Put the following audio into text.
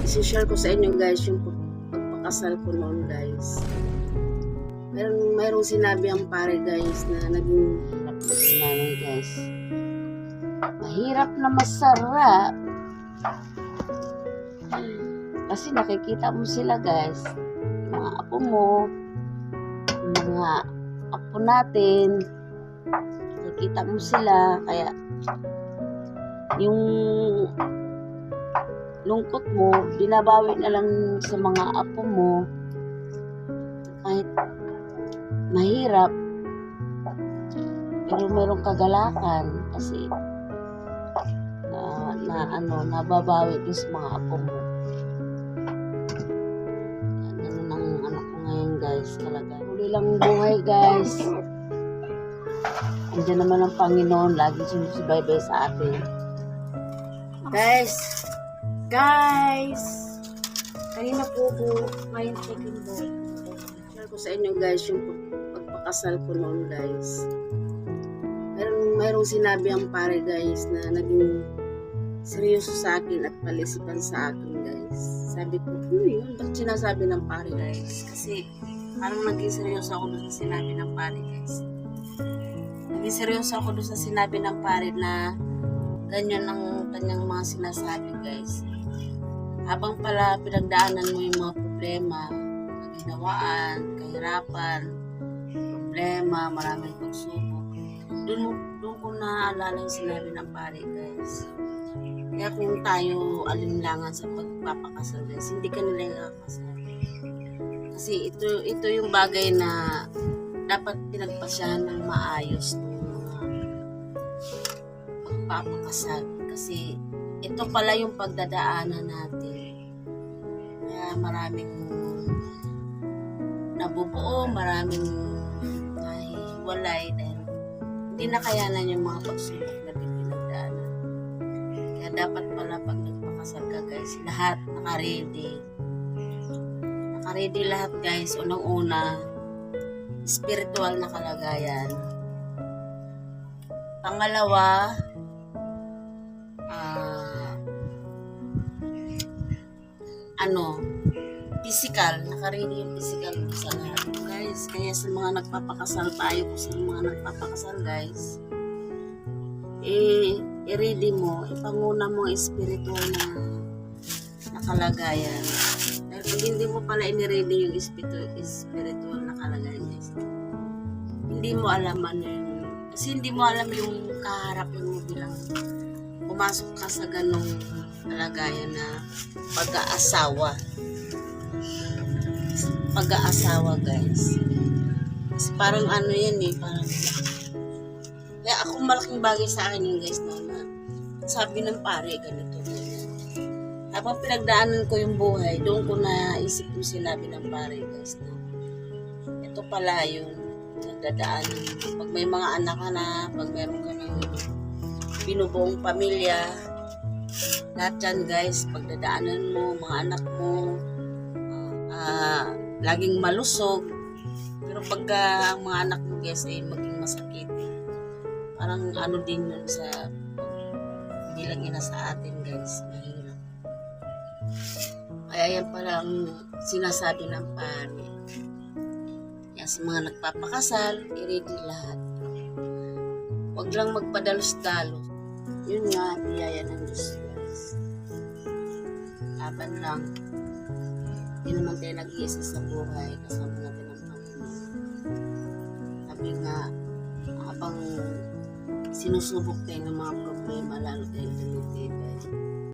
isi-share ko sa inyo guys yung pagpakasal ko noon guys. Mayroong sinabi ang pare guys na naging nanay guys. Mahirap na masarap. Kasi nakikita mo sila guys. Mga apo mo, mga apo natin. Nakikita mo sila. Kaya yung lungkot mo, binabawi na lang sa mga apo mo. Kahit mahirap, pero mayroong kagalakan kasi nababawi din sa mga apo mo. Ganun ang ano ko ngayon guys, talaga. Huli lang buhay guys. Andiyan naman ang Panginoon, lagi sumusubaybay sa atin. Guys, kanina po ngayon second boy. Share ko sa inyo guys yung pagpakasal ko noon guys. Mayroong sinabi ang pare guys na naging seryoso sa akin at palisipan sa akin guys. Sabi ko, yun, ba't sinasabi ng pare guys? Kasi parang naging seryoso ako doon sa sinabi ng pare guys. Naging seryoso ako doon sa sinabi ng pare na ganyan ang kanyang mga sinasabi guys. Habang pala pinagdaanan mo yung mga problema, kaginawaan, kahirapan, problema, maraming pagsubok. Doon ko naalala yung sinabi ng pare guys. Kaya kung tayo alinlangan sa pagpapakasal guys, hindi ka nila kakasal. Kasi ito yung bagay na dapat pinagpasyahan ng maayos ng mga pagpapakasal. Kasi ito pala yung pagdadaanan natin. Kaya maraming nabubuo, maraming nahihiwalay dahil hindi nakayanan yung mga pagsubok na pinagdaanan. Kaya dapat pala pag nagpakasal ka guys, lahat naka-ready. Naka-ready lahat guys. Unang-una, spiritual na kalagayan. Pangalawa, physical, naka-ready yung physical sa lahat guys. Kaya sa mga nagpapakasal tayo, sa mga nagpapakasal guys, i-ready mo, ipanguna mo ang spiritual na kalagayan. Dahil pag hindi mo pala i-ready yung spiritual na kalagayan guys, hindi mo alam kasi hindi mo alam yung kaharapin mo bilang pumasok ka sa ganong kalagayan na pag-aasawa guys. Kasi parang yan parang kaya ako malaking bagay sa akin yung guys na sabi ng pare ganito ganyan. Habang pinagdaanan ko yung buhay, doon ko naisip yung sinabi ng pare guys na ito pala yung nagdadaanan. Pag may mga anak ka na, pag meron ka ng binubuong pamilya, lahat yan guys, pagdadaanan mo, mga anak mo, laging malusog. Pero pagka ang mga anak mo guys ay maging masakit, parang din yun sa bilang ina sa atin guys, mahirap. Kaya yan pala ang sinasabi ng pare. Kaya sa mga nagpapakasal, i-ready lahat. Huwag lang magpadalos-dalos. Yun nga, biyaya ng Diyos guys. Laban lang. Hindi naman tayo nag-iisa sa buhay, kasama natin ang Panginoon. Sabi nga, habang sinusubok tayo ng mga problema, lalo tayo tumitibay.